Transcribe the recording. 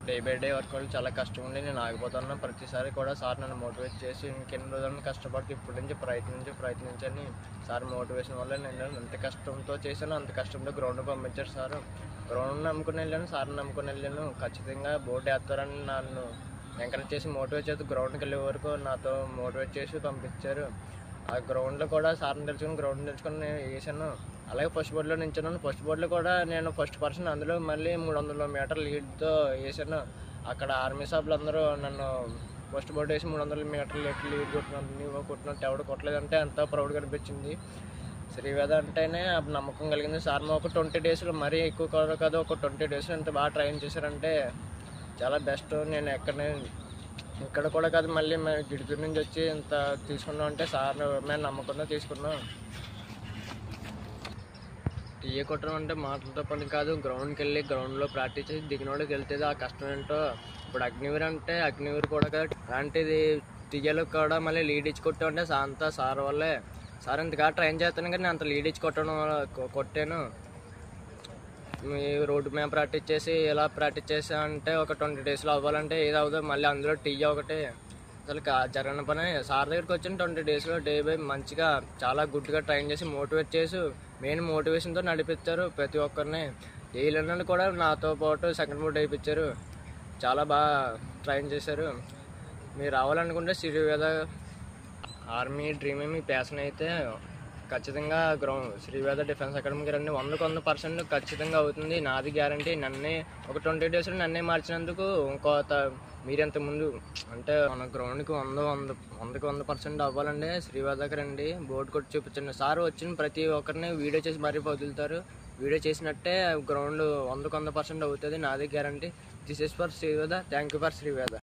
Day by day work చాలా కష్టం ఉండి నేను ఆగిపోతున్నా. ప్రతిసారి కూడా సార్ నన్ను మోటివేట్ చేసి ఇంకెన్ని రోజులను కష్టపడితే ఇప్పటి నుంచి ప్రయత్నించని సార్ మోటివేషన్ వల్ల నేను ఎంత కష్టంతో చేశాను అంత కష్టంతో గ్రౌండ్ పంపించారు సార్. గ్రౌండ్ నమ్ముకుని వెళ్ళాను, సార్ని నమ్ముకుని వెళ్ళాను. ఖచ్చితంగా బోర్డు వేస్తారని నన్ను ఎంకరేజ్ చేసి మోటివేట్ చేసి గ్రౌండ్కి వెళ్ళే వరకు నాతో మోటివేట్ చేసి పంపించారు. ఆ గ్రౌండ్లో కూడా సార్ని తెలుసుకొని నేను వేసాను. అలాగే ఫస్ట్ బోర్డులో నించున్నాను. ఫస్ట్ బోర్డులో కూడా నేను ఫస్ట్ పర్సన్, అందులో మళ్ళీ 300 మీటర్ల లీడ్తో వేసాను. అక్కడ ఆర్మీ సభ్యులు అందరూ నన్ను ఫస్ట్ బోర్డు వేసి 300 మీటర్ల లీడ్ కొట్టినట్టు ఎవడు కొట్టలేదంటే ఎంతో ప్రౌడ్గా అనిపించింది. శ్రీవేద అంటేనే అప్పుడు నమ్మకం కలిగింది. సార్ ఒక 20 డేస్లో మరీ ఎక్కువ కాదు, ఒక 20 డేస్లో ఇంత బాగా ట్రైన్ చేశారంటే చాలా బెస్ట్. నేను ఇక్కడ కూడా కాదు, మళ్ళీ మేము గిడిపూర్ నుంచి వచ్చి ఇంత తీసుకున్నాం అంటే సార్ మేము నమ్మకంతో తీసుకున్నాం. టీఏ కొట్టడం అంటే మాటలతో పని కాదు. గ్రౌండ్కి వెళ్ళి గ్రౌండ్లో ప్రాక్టీస్ చేసి దిగినోడికి వెళ్తుంది ఆ కష్టం ఏంటో. ఇప్పుడు అగ్నివీర్ అంటే అగ్నివీర్ కూడా కాదు, అలాంటిది టీఏలో కూడా మళ్ళీ లీడ్ ఇచ్చి కొట్టామంటే అంతా సార్ వల్లే. సార్ ఇంతగా ట్రైన్ చేస్తాను కానీ అంత లీడ్ ఇచ్చి కొట్టాను. మీ రోడ్డు మీద ప్రాక్టీస్ చేసి ఇలా ప్రాక్టీస్ చేసా అంటే ఒక 20 డేస్లో అవ్వాలంటే ఏది అవ్వదు. మళ్ళీ అందులో టీఏ ఒకటి అసలు జరగని పని. సార్ దగ్గరికి వచ్చిన 20 డేస్లో డే బై మంచిగా చాలా గుడ్గా ట్రైన్ చేసి మోటివేట్ చేసి మెయిన్ మోటివేషన్తో నడిపించారు ప్రతి ఒక్కరిని. జైలు కూడా నాతో పాటు సెకండ్ బోర్డు వేయించారు. చాలా బాగా ట్రైన్ చేశారు. మీరు రావాలనుకుంటే శ్రీవేద ఆర్మీ డ్రీమ్ మీ ప్యాషన్ అయితే ఖచ్చితంగా శ్రీవేద డిఫెన్స్ అకాడమీకి రండి. 100% ఖచ్చితంగా అవుతుంది, నాది గ్యారంటీ. నన్నే ఒక 20 డేస్లో నన్నే మార్చినందుకు మీరెంత ముందు అంటే మన గ్రౌండ్కి 100% అవ్వాలండి. శ్రీవేదకి రండి, బోర్డు కొట్టి చూపించండి. సార్ వచ్చిన ప్రతి ఒక్కరిని వీడియో చేసి మరీ వదులుతారు. వీడియో చేసినట్టే గ్రౌండ్ 100% అవుతుంది, నాది guarantee. This is for Sri Veda. Thank you for Sri Veda.